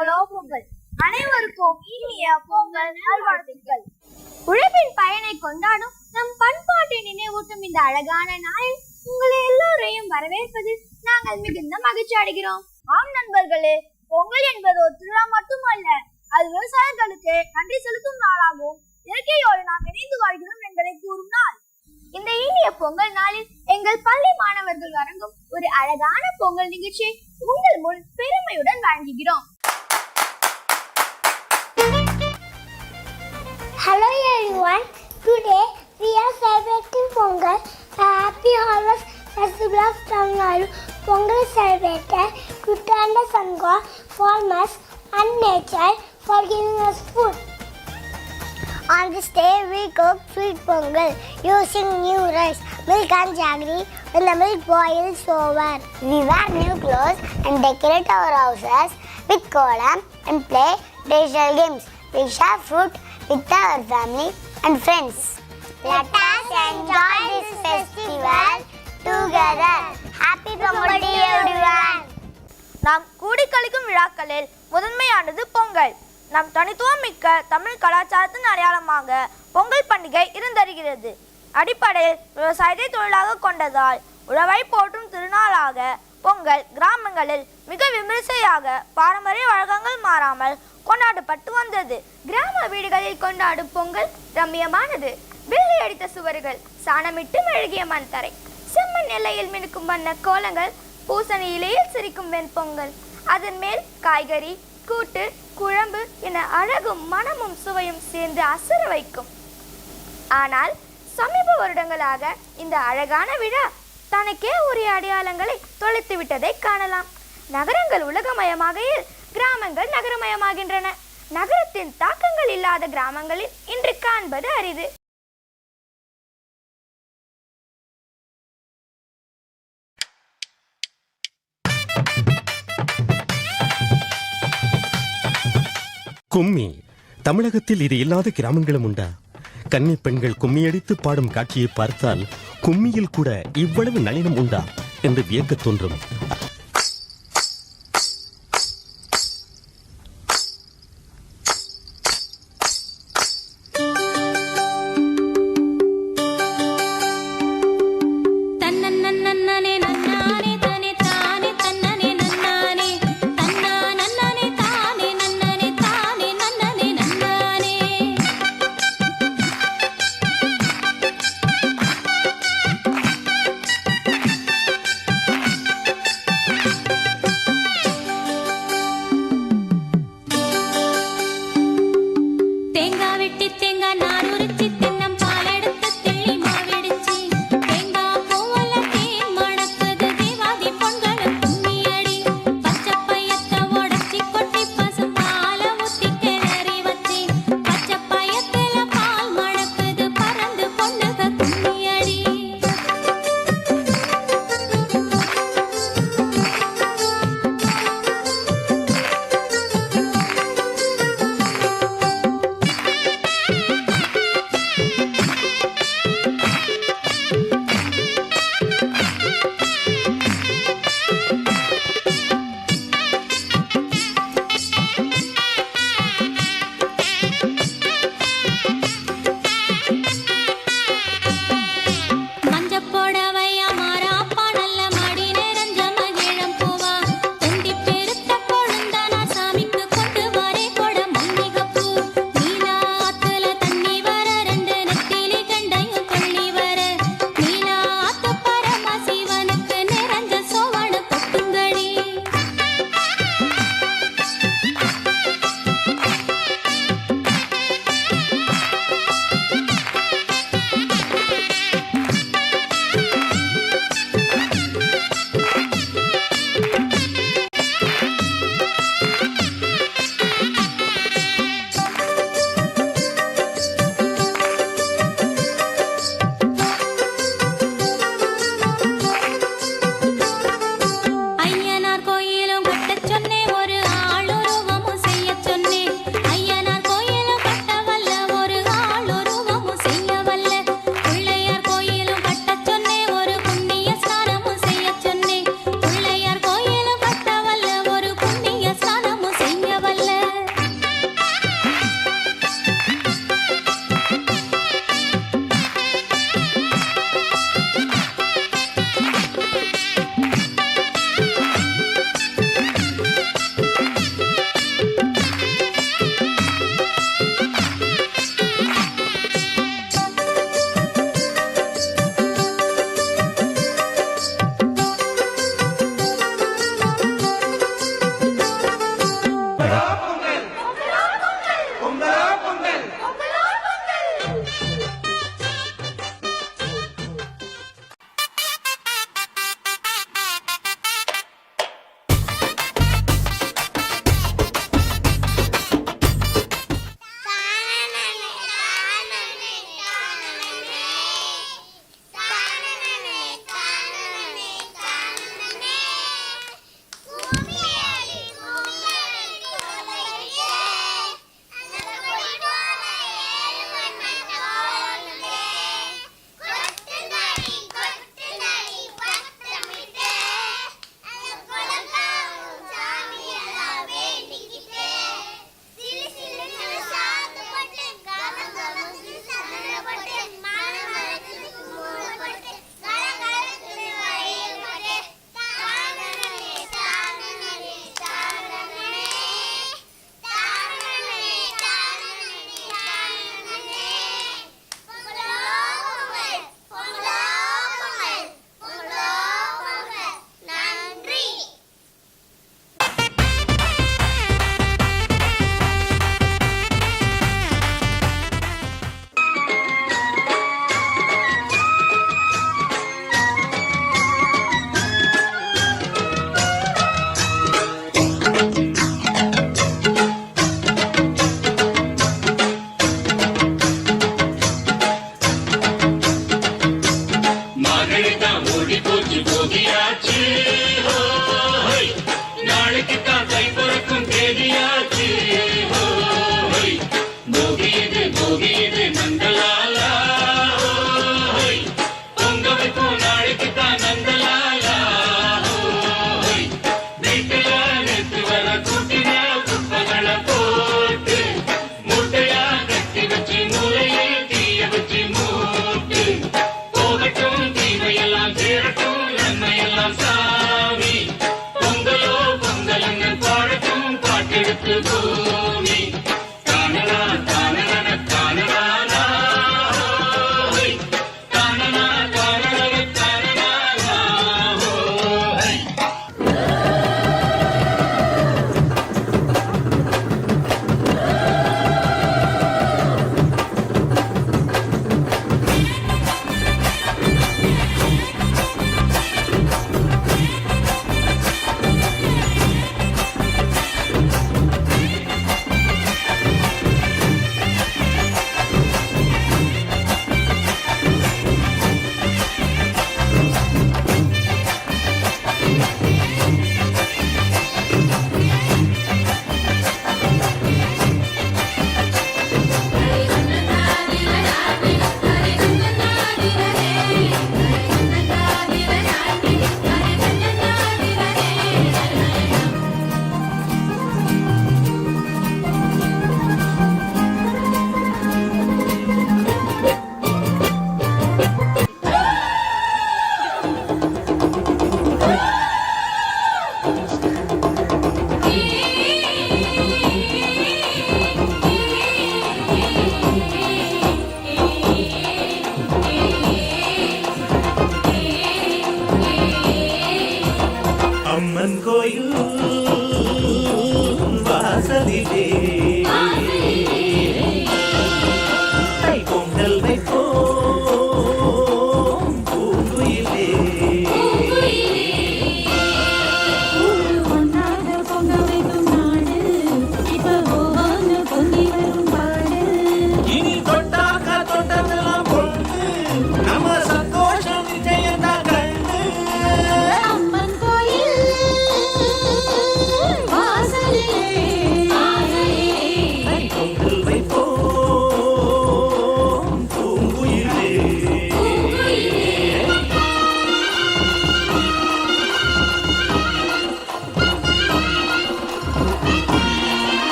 பொங்கலோ பொங்கல். அனைவருக்கும் இனிய பொங்கல் நல்வாழ்த்துக்கள். உழைப்பின் பயனை கொண்டாடும் நம் பண்பாட்டை நினைவூட்டும் இந்த அழகான நாளில் உங்களை எல்லோரையும் வரவேற்பதில் நாங்கள் மிகுந்த மகிழ்ச்சி அடைகிறோம். ஆம் நண்பர்களே, பொங்கல் என்பது ஒரு திருவிழா மட்டுமல்ல, அது விவசாயிகளுக்கு நன்றி செலுத்தும் நாளாகவும் இயற்கையோடு நாம் இணைந்து வாழ்கிறோம் என்பதை கூறும் நாள். இந்த இனிய பொங்கல் நாளில் எங்கள் பள்ளி மாணவர்கள் வழங்கும் ஒரு அழகான பொங்கல் நிகழ்ச்சியை உங்கள் முன் பெருமையுடன் வழங்குகிறோம். Hello everyone, today we are celebrating Pongal, a happy harvest festival of Tamil Nadu. Pongal is celebrated to thank the sun god, farmers and nature for giving us food. On this day we cook sweet Pongal using new rice, milk and jaggery when the milk boils over. We wear new clothes and decorate our houses with kolam and play traditional games. We share fruit with our family and friends. Let us enjoy this festival together. Happy Pongal to everyone. நாம் கூடி கழிக்கும் விழாக்களில் முதன்மையானது பொங்கல். நம் தனித்துவம் மிக்க தமிழ் கலாச்சாரத்தின் அடையாளமாக பொங்கல் பண்டிகை இருந்தருகிறது. அடிப்படையில் விவசாயத்தை தொழிலாக கொண்டதால் உழவை போற்றும் திருநாளாக பொங்கல் கிராமங்களில் மிக விமரிசையாக பாரம்பரிய வழக்கங்கள் மாறாமல் கொண்டாடப்பட்டு வந்தது. கிராம வீடுகளில் கொண்டாடும் பொங்கல் ரம்மியமானது. வெள்ளை அடித்த சுவர்கள், சாணமிட்டு மெழுகிய மண் தரை, செம்மண் எல்லையில் மினுக்கும் வண்ண கோலங்கள், பூசணி இலையில் சிரிக்கும் வெண்பொங்கல், அதன் மேல் காய்கறி கூட்டு குழம்பு என அழகும் மனமும் சுவையும் சேர்ந்து அசர வைக்கும். ஆனால் சமீப வருடங்களாக இந்த அழகான விழா தனக்கே உரிய அடையாளங்களை தொலைத்து விட்டதை காணலாம். நகரங்கள் உலகமயமாகையில் கிராமங்கள் நகரமயமாகின்றன. நகரத்தின் தாக்கங்கள் இல்லாத கிராமங்களில் இன்று காண்பது அரிது. கும்மி. தமிழகத்தில் இது இல்லாத கிராமங்களும் உண்டா? கன்னி பெண்கள் கும்மியடித்து பாடும் காட்சியை பார்த்தால் கும்மியில் கூட இவ்வளவு நளினம் உண்டா என்று வியக்க தோன்றும்.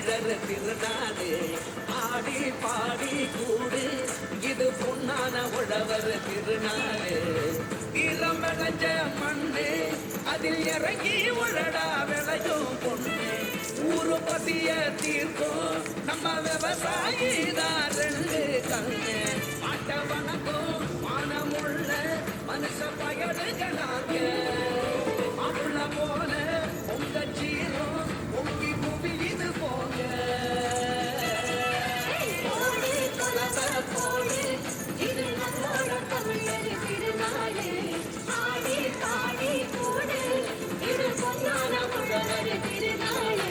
தமிழர் திருநாடு ஆடி பாடி கூடு இது பொன்னான உழவர் திருநாடு இளம் விளைஞ்ச மண்ணு அதில் இறங்கி உழடா விளையும் பொண்ணு ஊரு பசிய தீர்க்கும் நம்ம விவசாயி தான் ரெண்டு கண்ணு மாட்ட வணக்கம் மானமுள்ள மனுஷ பயனுகளாக மாப்பிள்ள போல உங்க ஜீரம் உங்கி புவி இது போங்க இது நம்மளோட தமிழர் திருநாடு ஆடி பாடி கூடு இது பொன்னான உழவர் திருநாடு.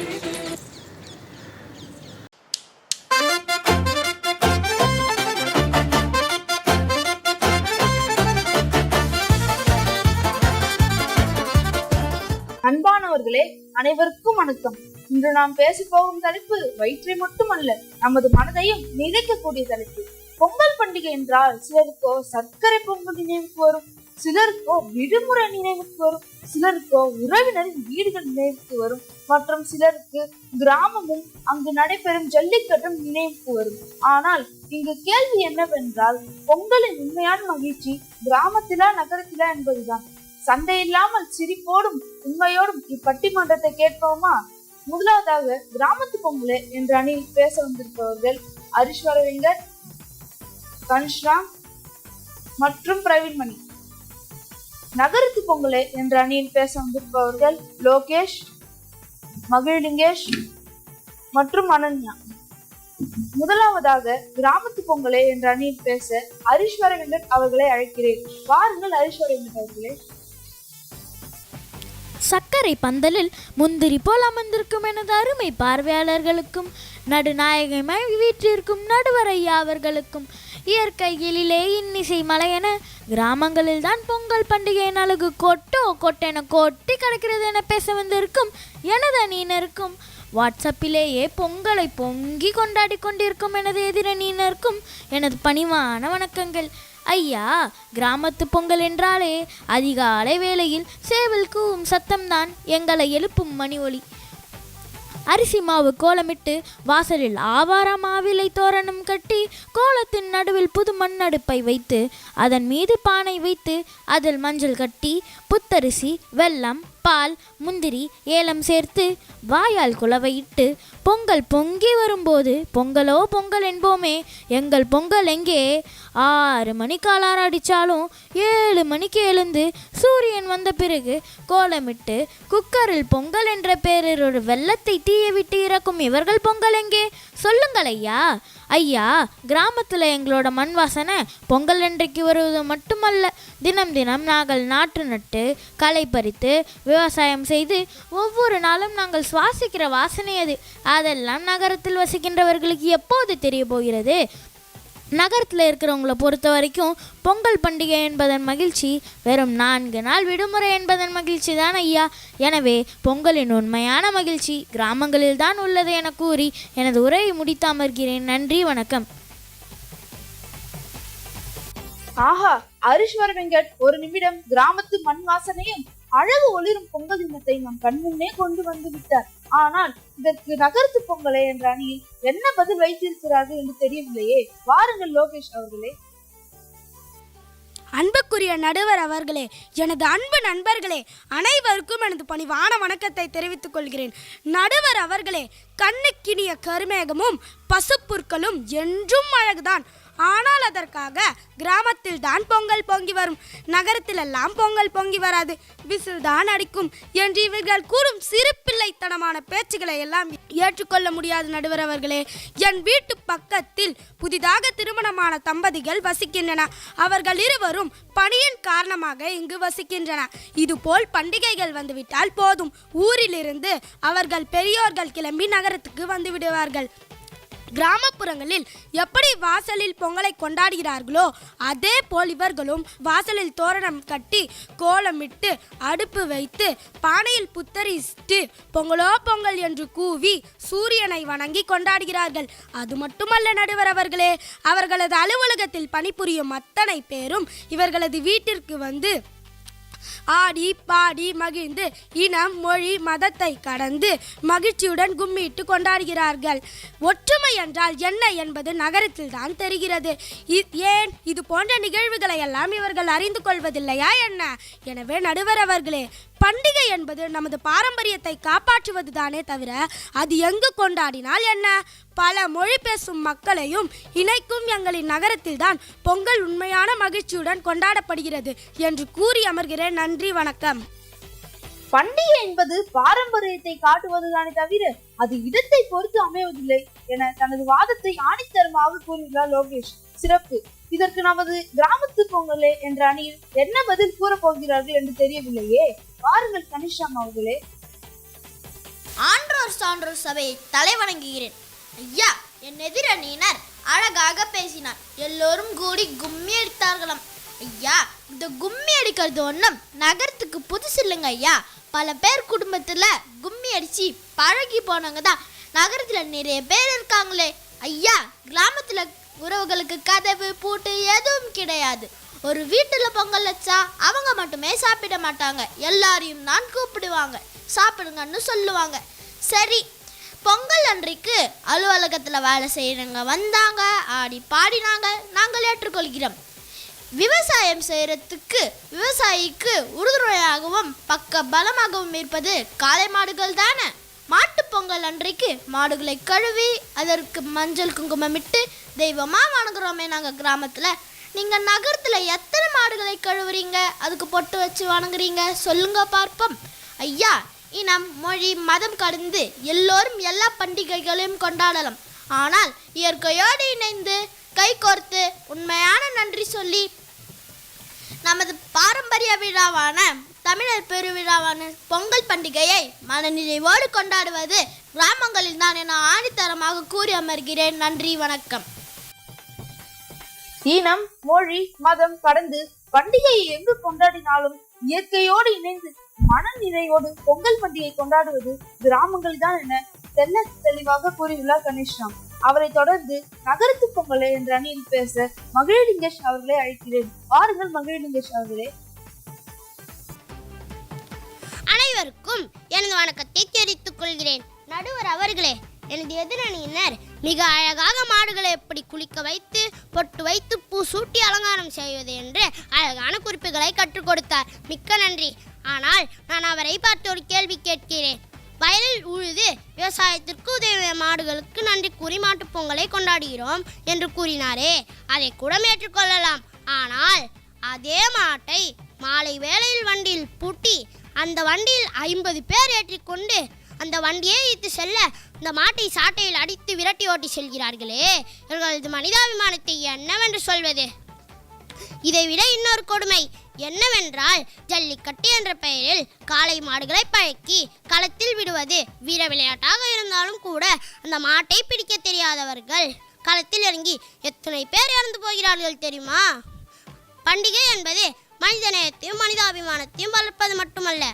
அன்பானவர்களே, அனைவருக்கும் வணக்கம். இன்று நாம் பேச போகும் தலைப்பு வயிற்றை மட்டுமல்ல, நமது மனதையும் நிறைக்கக்கூடிய தலைப்பு. பொங்கல் பண்டிகை என்றால் சிலருக்கோ சர்க்கரை பொங்கல் நினைவுக்கு வரும், சிலருக்கோ விடுமுறை நினைவுக்கு வரும், சிலருக்கோ உறவினரின் வீடுகள் நினைவுக்கு வரும், மற்றும் சிலருக்கு கிராமமும் அங்கு நடைபெறும் ஜல்லிக்கட்டும் நினைவுக்கு வரும். ஆனால் இங்கு கேள்வி என்னவென்றால், பொங்கலின் உண்மையான மகிழ்ச்சி கிராமத்திலா நகரத்திலா என்பதுதான். சண்டை இல்லாமல் சிரிப்போடும் உண்மையோடும் இப்பட்டிமன்றத்தை கேட்போமா? முதலாவதாக கிராமத்து பொங்கலே என்ற அணியில் பேச வந்திருப்பவர்கள் ஹரிஸ்வரவிங்கர், கனிஷ்ராம் மற்றும் பிரவீன்மணி. நகரத்து பொங்கலே என்ற அணியில் பேச வந்திருப்பவர்கள் லோகேஷ், மகிழ்லிங்கேஷ் மற்றும் அனன்யா. முதலாவதாக கிராமத்து பொங்கலே என்ற அணியில் பேச ஹரிஸ்வரவிங்கர் அவர்களை அழைக்கிறேன். வாருங்கள் ஹரிஸ்வரவிங்கர் அவர்களே. சர்க்கரை பந்தலில் முந்திரி போல் அமர்ந்திருக்கும் எனது அருமை பார்வையாளர்களுக்கும் நடுநாயகமாய் வீற்றிருக்கும் நடுவர் ஐயா அவர்களுக்கும் இயற்கையிலே இன்னிசை மலையென கிராமங்களில் தான் பொங்கல் பண்டிகையின் அழகு கொட்டென கொட்டி கிடக்கிறது என பேச வந்திருக்கும் எனது அணியினருக்கும் வாட்ஸ்அப்பிலேயே பொங்கலை பொங்கி கொண்டாடி கொண்டிருக்கும் எனது எதிரணியினருக்கும் எனது பணிவான வணக்கங்கள். ஐயா, கிராமத்து பொங்கல் என்றாலே அதிகாலை வேளையில் சேவல் கூவும் சத்தம்தான் எங்களை எழுப்பும் மணி ஒலி. அரிசி மாவு கோலமிட்டு வாசலில் ஆவார மாவிலை தோரணம் கட்டி கோலத்தின் நடுவில் புது மண்ணடுப்பை வைத்து அதன் மீது பானை வைத்து அதில் மஞ்சள் கட்டி புத்தரிசி, வெல்லம், பால், முந்திரி, ஏலம் சேர்த்து வாயால் குலவையிட்டு பொங்கல் பொங்கி வரும்போது பொங்கலோ பொங்கல் என்போமே. எங்கள் பொங்கல் எங்கே? 6 மணிக்கு அலாரம் அடித்தாலும் 7 மணிக்கு எழுந்து சூரியன் வந்த பிறகு கோலமிட்டு குக்கரில் பொங்கல் என்ற பேரில் ஒரு வெள்ளத்தை தீய விட்டு இறக்கும் இவர்கள் பொங்கல் எங்கே? சொல்லுங்கள் ஐயா. ஐயா, கிராமத்தில் எங்களோட மண் வாசனை பொங்கல் அன்றைக்கு வருவது மட்டுமல்ல, தினம் தினம் நாங்கள் நாற்று நட்டு களை பறித்து விவசாயம் செய்து ஒவ்வொரு நாளும் நாங்கள் சுவாசிக்கிற வாசனை அது. அதெல்லாம் நகரத்தில் வசிக்கின்றவர்களுக்கு எப்போது தெரிய போகிறது? நகரத்தில் இருக்கிறவங்கள பொறுத்த வரைக்கும் பொங்கல் பண்டிகை என்பதன் மகிழ்ச்சி வெறும் 4 நாள் விடுமுறை என்பதன் மகிழ்ச்சி தான் ஐயா. எனவே பொங்கலின் உண்மையான மகிழ்ச்சி கிராமங்களில் தான் உள்ளது என கூறி எனது உரையை முடித்து அமர்கிறேன். நன்றி, வணக்கம். ஆஹா, ஹரிஸ்வர் வெங்கட் ஒரு நிமிடம் கிராமத்து மண் வாசனையும் அழகு ஒளிரும் பொங்கல் தினத்தை நம் கண்முன்னே கொண்டு வந்து விட்டார். ஆனால் இதற்கு நகரத்து பொங்கலே என்ற அணியில் என்ன பதில் வைத்திருக்கிறார்கள் என்று தெரியவில்லையே. வாருங்கள் லோகேஷ் அவர்களே. அன்புக்குரிய நடுவர் அவர்களே, எனது அன்பு நண்பர்களே, அனைவருக்கும் எனது பணிவான வணக்கத்தை தெரிவித்துக் கொள்கிறேன். நடுவர் அவர்களே, கண்ணுக்கினிய கருமேகமும் பசுப்புற்களும் என்றும் அழகுதான். ஆனால் அதற்காக கிராமத்தில் தான் பொங்கல் பொங்கி வரும், நகரத்திலெல்லாம் பொங்கல் பொங்கி வராது, விசில் தான் அடிக்கும் என்று இவர்கள் கூறும் சிறு பிள்ளைத்தனமான பேச்சுக்களை எல்லாம் ஏற்றுக்கொள்ள முடியாது நடுவர் அவர்களே. என் வீட்டு பக்கத்தில் புதிதாக திருமணமான தம்பதிகள் வசிக்கின்றன. அவர்கள் இருவரும் பணியின் காரணமாக இங்கு வசிக்கின்றன. இதுபோல் பண்டிகைகள் வந்துவிட்டால் போதும், ஊரிலிருந்து அவர்கள் பெரியோர்கள் கிளம்பி நகரத்துக்கு வந்து விடுவார்கள். கிராமப்புறங்களில் எப்படி வாசலில் பொங்கலை கொண்டாடுகிறார்களோ அதே போல் இவர்களும் வாசலில் தோரணம் கட்டி கோலமிட்டு அடுப்பு வைத்து பானையில் புத்தரிட்டு பொங்கலோ பொங்கல் என்று கூவி சூரியனை வணங்கி கொண்டாடுகிறார்கள். அது மட்டுமல்ல நடுவர் அவர்களே, அவர்களது அலுவலகத்தில் பணிபுரியும் அத்தனை பேரும் இவர்களது வீட்டிற்கு வந்து ஆடி பாடி மகிழ்ந்து இனம் மொழி மதத்தை கடந்து மகிழ்ச்சியுடன் கும்மிட்டு கொண்டாடுகிறார்கள். ஒற்றுமை என்றால் என்ன என்பது நகரத்தில் தான் தெரிகிறது. ஏன் இது போன்ற நிகழ்வுகளை எல்லாம் இவர்கள் அறிந்து கொள்வதில்லையா என்ன? எனவே நடுவர் அவர்களே, பண்டிகை என்பது நமது பாரம்பரியத்தை காப்பாற்றுவது தானே தவிர அது எங்கு கொண்டாடினால் என்ன? பல மொழி பேசும் மக்களையும் இணைக்கும் எங்களின் நகரத்தில் தான் பொங்கல் உண்மையான மகிழ்ச்சியுடன் கொண்டாடப்படுகிறது என்று கூறி அமர்கிறேன். நன்றி, வணக்கம். பண்டிகை என்பது பாரம்பரியத்தை காட்டுவதுதானே தவிர அது இடத்தை பொறுத்து அமைவதில்லை என தனது வாதத்தை ஆணித்தரமாக கூறுகிறார் லோகேஷ். சிறப்பு. இதற்கு நமது கிராமத்து பொங்கலே என்ற அணியில் என்ன பதில் கூற போகிறார்கள் என்று தெரியவில்லையே. வாருங்கள் கனிஷாம் அவர்களே. ஆன்றோர் சான்றோர் சபையை தலைவணங்குகிறேன். ஐயா, என் எதிரணியினர் அழகாக பேசினார். எல்லோரும் கூடி கும்மி அடித்தார்களாம். ஐயா, இந்த கும்மி அடிக்கிறது ஒன்றும் நகரத்துக்கு புதுசு இல்லைங்க ஐயா. பல பேர் குடும்பத்துல கும்மி அடிச்சு பழகி போனவங்க தான் நகரத்துல நிறைய பேர் இருக்காங்களே. ஐயா, கிராமத்துல உறவுகளுக்கு கதவு பூட்டு எதுவும் கிடையாது. ஒரு வீட்டுல பொங்கல் வச்சா அவங்க மட்டுமே சாப்பிட மாட்டாங்க, எல்லாரையும் தான் கூப்பிடுவாங்க, சாப்பிடுங்கன்னு சொல்லுவாங்க. சரி, பொங்கல் அன்றைக்கு அலுவலகத்துல வேலை செய்யறவங்க வந்தாங்க, ஆடி பாடினாங்க, நாங்கள் ஏற்றுக்கொள்கிறோம். விவசாயம் செய்யறதுக்கு விவசாயிக்கு உறுதுணையாகவும் பக்க பலமாகவும் இருப்பது காளை மாடுகள் தானே. மாட்டு பொங்கல் அன்றைக்கு மாடுகளை கழுவி அதற்கு மஞ்சள் குங்குமமிட்டு தெய்வமா வணங்குறோமே நாங்கள் கிராமத்துல. நீங்க நகரத்துல எத்தனை மாடுகளை கழுவுறீங்க, அதுக்கு பொட்டு வச்சு வணங்குறீங்க சொல்லுங்க பார்ப்போம். ஐயா, இனம் மொழி மதம் கடந்து எல்லோரும் எல்லா பண்டிகைகளையும் கொண்டாடலாம். ஆனால் இயற்கையோடு இணைந்து கை கோர்த்து உண்மையான நன்றி சொல்லி நமது பாரம்பரிய விழாவான தமிழர் பெருவிழாவான பொங்கல் பண்டிகையை மனநிறைவோடு கொண்டாடுவது கிராமங்களில் தான் என ஆணித்தரமாக கூறி அமர்கிறேன். நன்றி, வணக்கம். இனம் மொழி மதம் கடந்து பண்டிகையை எங்கு கொண்டாடினாலும் இயற்கையோடு இணைந்து மன நிறைவோடு பொங்கல் பண்டிகை கொண்டாடுவது கிராமங்கள் தான் என தெல்ல தெளிவாக கூறியுள்ளார் கணேஷ்ராம். அவரை தொடர்ந்து நகரத்து பொங்கலை என்ற அணியில் பேச மகிழலிங்கேஷ் அவர்களை அழைக்கிறேன். வாருங்கள் மகிழலிங்கேஷ் அவர்களே. அனைவருக்கும் எனது வணக்கத்தை தெரிவித்துக் கொள்கிறேன். நடுவர் அவர்களே, எனது எதிரணியினர் மிக அழகாக மாடுகளை எப்படி குளிக்க வைத்து பொட்டு வைத்து பூ சூட்டி அலங்காரம் செய்வது என்று அழகான குறிப்புகளை கற்றுக் கொடுத்தார். மிக்க நன்றி. ஆனால் நான் அவரை பார்த்து ஒரு கேள்வி கேட்கிறேன். வயலில் உழுது விவசாயத்திற்கு உதவிய மாடுகளுக்கு நன்றி கூறி மாட்டுப் பொங்கலை கொண்டாடுகிறோம் என்று கூறினாரே, அதை கூட ஏற்றுக்கொள்ளலாம். ஆனால் அதே மாட்டை மாலை வேளையில் வண்டியில் பூட்டி அந்த வண்டியில் 50 பேர் ஏற்றிக்கொண்டு அந்த வண்டியை இழுத்து செல்ல இந்த மாட்டை சாட்டையில் அடித்து விரட்டி ஓட்டி செல்கிறார்களே, இவர்களது மனிதாபிமானத்தை என்னவென்று சொல்வது? இதைவிட இன்னொரு கொடுமை என்னவென்றால், ஜல்லிக்கட்டு என்ற பெயரில் காளை மாடுகளை பழக்கி களத்தில் விடுவது. வீர விளையாட்டாக இருந்தாலும் கூட அந்த மாட்டை பிடிக்க தெரியாதவர்கள் களத்தில் இறங்கி எத்தனை பேர் இறந்து போகிறார்கள் தெரியுமா? பண்டிகை என்பது மனிதநேயத்தையும் மனிதாபிமானத்தையும் வளர்ப்பது மட்டுமல்ல,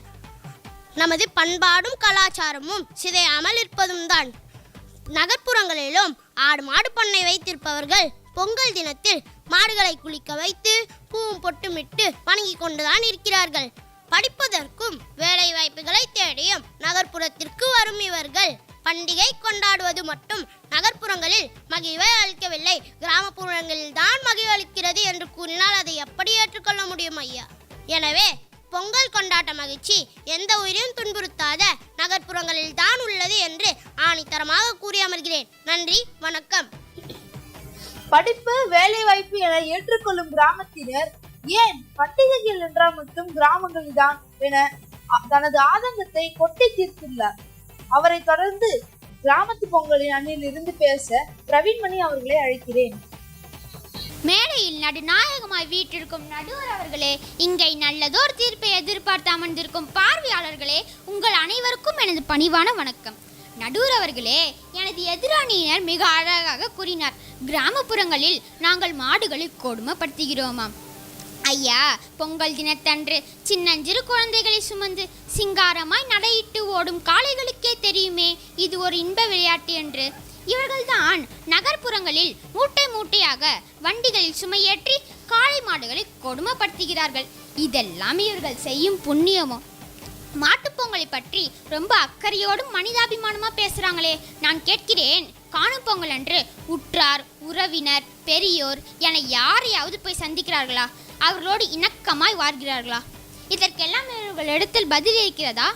நமது பண்பாடும் கலாச்சாரமும் சிதையாமல் இருப்பதும் தான். நகர்ப்புறங்களிலும் ஆடு மாடு பண்ணை வைத்திருப்பவர்கள் பொங்கல் தினத்தில் மாடுகளை குளிக்க வைத்து பூவும் பொட்டுமிட்டு வணங்கி கொண்டுதான் இருக்கிறார்கள். படிப்பதற்கும் வேலை வாய்ப்புகளை தேடியும் நகர்ப்புறத்திற்கு வரும் இவர்கள் பண்டிகை கொண்டாடுவது மட்டும் நகர்ப்புறங்களில் மகிழ்வை அளிக்கவில்லை, கிராமப்புறங்களில் தான் மகிழ்வளிக்கிறது என்று கூறினால் அதை எப்படி ஏற்றுக்கொள்ள முடியும் ஐயா? எனவே பொங்கல் கொண்டாட்ட மகிழ்ச்சி எந்த உயிரையும் துன்புறுத்தாத நகர்ப்புறங்களில் தான் உள்ளது என்று ஆணித்தரமாக கூறி அமர்கிறேன். நன்றி, வணக்கம். படிப்பு வேலை வாய்ப்பு என ஏற்றுக்கொள்ளும் கிராமத்தினர் ஏன் பண்டிகைகள் என்றால் மட்டும் கிராமங்களில் தான் என தனது ஆதங்கத்தை கொட்டி தீர்த்துள்ளார். அவரை தொடர்ந்து கிராமத்து பொங்கலின் அணியில் இருந்து பேச பிரவீன்மணி அவர்களை அழைக்கிறேன். மேடையில் நடுநாயகமாய் வீற்றிருக்கும் நடுவர் அவர்களே, இங்கே நல்லதோர் தீர்ப்பை எதிர்பார்த்து அமர்ந்திருக்கும் பார்வையாளர்களே, உங்கள் அனைவருக்கும் எனது பணிவான வணக்கம். நடுவர் அவர்களே, எனது எதிராணியினர் மிக அழகாக கூறினார். கிராமப்புறங்களில் நாங்கள் மாடுகளை கொடுமைப்படுத்துகிறோமாம். ஐயா, பொங்கல் தினத்தன்று சின்னஞ்சிறு குழந்தைகளை சுமந்து சிங்காரமாய் நடையிட்டு ஓடும் காளைகளுக்கே தெரியுமே இது ஒரு இன்ப விளையாட்டு என்று. இவர்கள்தான் நகர்ப்புறங்களில் மூட்டை மூட்டையாக வண்டிகளில் சுமையேற்றி காளை மாடுகளை கொடுமைப்படுத்துகிறார்கள். இதெல்லாம் இவர்கள் செய்யும் புண்ணியமோ? மாட்டுப்பொங்கலை பற்றி ரொம்ப அக்கறையோடும் மனிதாபிமானமா பேசுறாங்களே. நான் கேட்கிறேன், காணும் பொங்கல் அன்று உற்றார் உறவினர் பெரியோர் என யாரையாவது போய் சந்திக்கிறார்களா? அவர்களோடு இணக்கமாய் வாழ்கிறார்களா? இதற்கெல்லாம் இவர்களிடத்தில் பதில் இருக்கிறதா?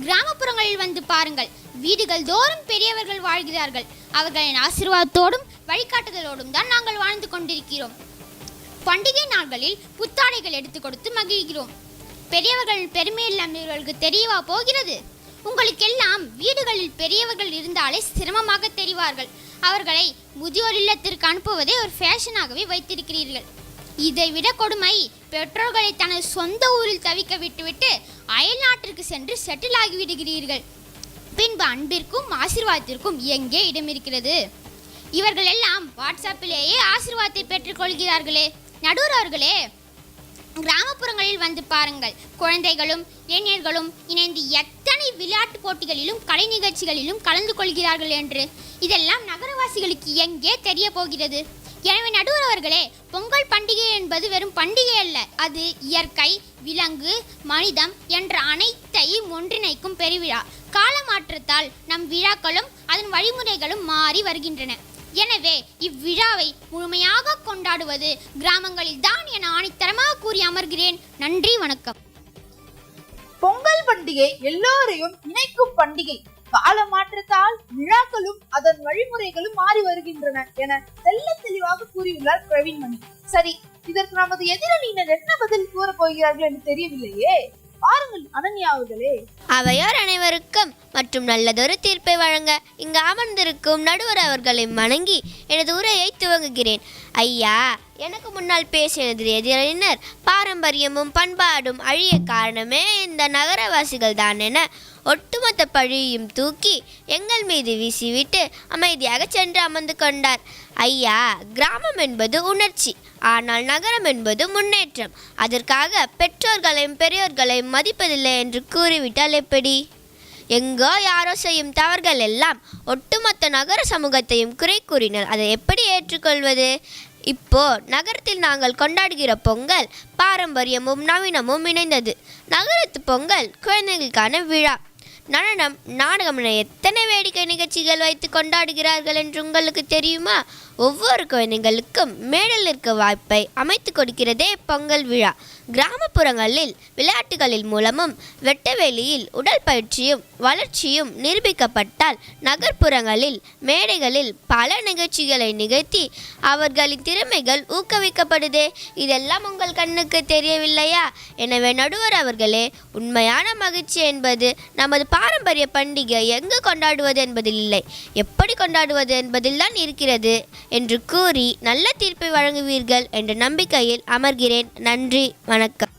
கிராமப்புறங்களில் வந்து பாருங்கள், வீடுகள் தோறும் பெரியவர்கள் வாழ்கிறார்கள். அவர்களின் ஆசீர்வாதத்தோடும் வழிகாட்டுதலோடும் தான் நாங்கள் வாழ்ந்து கொண்டிருக்கிறோம். பண்டிகை நாட்களில் புத்தாடைகள் எடுத்து கொடுத்து மகிழ்கிறோம். பெரியவர்கள் பெருமை எல்லாம் இவர்களுக்கு தெரியவா போகிறது? உங்களுக்கெல்லாம் வீடுகளில் பெரியவர்கள் இருந்தாலே சிரமமாக தெரிவார்கள். அவர்களை முதியோர் இல்லத்திற்கு அனுப்புவதை ஒரு ஃபேஷனாகவே வைத்திருக்கிறீர்கள். இதைவிட கொடுமை, பெற்றோர்களை தனது சொந்த ஊரில் தவிக்க விட்டுவிட்டு அயல் நாட்டிற்கு சென்று செட்டில் ஆகிவிடுகிறீர்கள். பின்பு அன்பிற்கும் ஆசீர்வாதத்திற்கும் எங்கே இடம் இருக்கிறது? இவர்கள் எல்லாம் வாட்ஸ்அப்பிலேயே ஆசீர்வாதத்தை பெற்றுக்கொள்கிறார்களே. நடுவர் அவர்களே, கிராமப்புறங்களில் வந்து பாருங்கள், குழந்தைகளும் இளைஞர்களும் இணைந்து எத்தனை விளையாட்டு போட்டிகளிலும் கலை நிகழ்ச்சிகளிலும் கலந்து கொள்கிறார்கள் என்று. இதெல்லாம் நகரவாசிகளுக்கு எங்கே தெரிய போகிறது? எனவே நடுவர் அவர்களே, பொங்கல் பண்டிகை என்பது வெறும் பண்டிகை அல்ல, அது இயற்கை, விலங்கு, மனிதம் என்ற அனைத்தையும் ஒன்றிணைக்கும் பெருவிழா. கால மாற்றத்தால் நம் விழாக்களும் அதன் வழிமுறைகளும் மாறி வருகின்றன. எனவே இவ்விழாவை முழுமையாக கொண்டாடுவது கிராமங்களில் தான் என ஆணித்தரமாக கூறி அமர்கிறேன். நன்றி, வணக்கம். பொங்கல் பண்டிகை எல்லோரையும் இணைக்கும் பண்டிகை. கால மாற்றத்தால் விழாக்களும் அதன் வழிமுறைகளும் மாறி வருகின்றன என தெளிவாக கூறியுள்ளார் பிரவீன்மணி. சரி, இதற்கு நமது எதிரணியினர் என்ன பதில் கூற போகிறார்கள் என்று தெரியவில்லையே. பாருங்கள் அனன்யா அவர்களே. அவையோர் அனைவருக்கும் மற்றும் நல்லதொரு தீர்ப்பை வழங்க இங்கு அமர்ந்திருக்கும் நடுவர் அவர்களை வணங்கி எனது உரையை துவங்குகிறேன். ஐயா, எனக்கு முன்னால் பேசினது எதிரினர் பாரம்பரியமும் பண்பாடும் அழிய காரணமே இந்த நகரவாசிகள் தான் என ஒட்டுமொத்த பழியையும் தூக்கி எங்கள் மீது வீசிவிட்டு அமைதியாக சென்று அமர்ந்து கொண்டார். ஐயா, கிராமம் என்பது உணர்ச்சி, ஆனால் நகரம் என்பது முன்னேற்றம். அதற்காக பெற்றோர்களையும் பெரியோர்களையும் மதிப்பதில்லை என்று கூறிவிட்டால் எப்படி? எங்கோ யாரோ செய்யும் தவறுகள் எல்லாம் ஒட்டுமொத்த நகர சமூகத்தையும் குறை கூறினால் அதை எப்படி ஏற்றுக்கொள்வது? இப்போ நகரத்தில் நாங்கள் கொண்டாடுகிற பொங்கல் பாரம்பரியமும் நவீனமும் இணைந்தது. நகரத்து பொங்கல் குழந்தைகளுக்கான விழா. நடனம், நாடகம் என எத்தனை வேடிக்கை நிகழ்ச்சிகள் வைத்து கொண்டாடுகிறார்கள் என்று உங்களுக்கு தெரியுமா? ஒவ்வொரு குழந்தைகளுக்கும் மேடல் இருக்க வாய்ப்பை அமைத்து கொடுக்கிறதே பொங்கல் விழா. கிராமப்புறங்களில் விளையாட்டுகளின் மூலமும் வெட்டவெளியில் உடல் பயிற்சியும் வளர்ச்சியும் நிரூபிக்கப்பட்டால், நகர்ப்புறங்களில் மேடைகளில் பல நிகழ்ச்சிகளை நிகழ்த்தி அவர்களின் திறமைகள் ஊக்குவிக்கப்படுதே. இதெல்லாம் உங்கள் கண்ணுக்கு தெரியவில்லையா? எனவே நடுவர் அவர்களே, உண்மையான மகிழ்ச்சி என்பது நமது பாரம்பரிய பண்டிகை எங்கு கொண்டாடுவது என்பதில் இல்லை, எப்படி கொண்டாடுவது என்பதில் தான் இருக்கிறது என்று கூறி நல்ல தீர்ப்பை வழங்குவீர்கள் என்ற நம்பிக்கையில் அமர்கிறேன். நன்றி, வணக்கம்.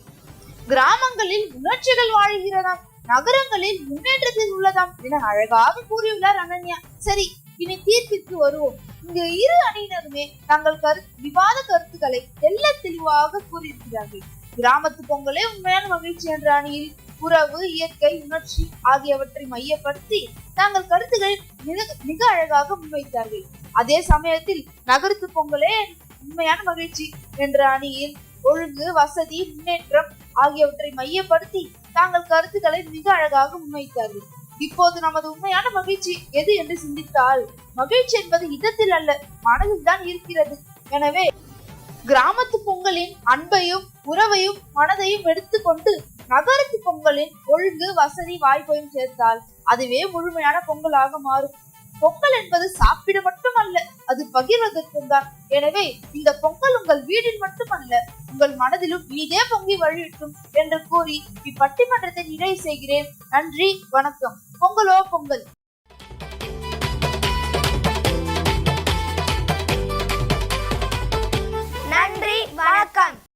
கிராமங்களில் உணர்ச்சிகள் வாழ்கிறதாம், நகரங்களில் முன்னேற்றத்தில் உள்ளதாம் என அழகாக கூறியுள்ளார் அனன்யா. சரி, இனி தீர்ப்பிற்கு வருவோம். இங்கு இரு அணியினருமே தங்கள் விவாத கருத்துக்களை தெளிவாக கூறியிருக்கிறார்கள். கிராமத்து பொங்கலே உண்மையான மகிழ்ச்சி என்ற அணியில் உறவு, இயற்கை, உணர்ச்சி ஆகியவற்றை மையப்படுத்தி தங்கள் கருத்துக்களை மிக அழகாக முன்வைத்தார்கள். அதே சமயத்தில் நகரத்து பொங்கலே உண்மையான மகிழ்ச்சி என்ற அணியில் ஒழுங்கு, வசதி, முன்னேற்றம் ஆகியவற்றை மையப்படுத்தி தாங்கள் கருத்துக்களை மிக அழகாக முன்வைத்தார்கள். இப்போது நமது உண்மையான மகிழ்ச்சி எது என்று சிந்தித்தால், மகிழ்ச்சி என்பது இடத்தில் அல்ல, மனதில் தான் இருக்கிறது. எனவே கிராமத்து பொங்கலின் அன்பையும் உறவையும் மனதையும் எடுத்துக்கொண்டு நகரத்து பொங்கலின் ஒழுங்கு, வசதி, வாய்ப்பையும் சேர்த்தால் அதுவே முழுமையான பொங்கலாக மாறும். பொங்கல் என்பது சாப்பிட மட்டுமல்ல, அது பகிர்வதற்கும் தான். எனவே இந்த பொங்கல் உங்கள் வீட்டில் மட்டுமல்ல, உங்கள் மனதிலும் இனிதே பொங்கி வழியிட்டும் என்று கூறி இப்பட்டிமன்றத்தை நிறைவு செய்கிறேன். நன்றி, வணக்கம். பொங்கலோ பொங்கல்.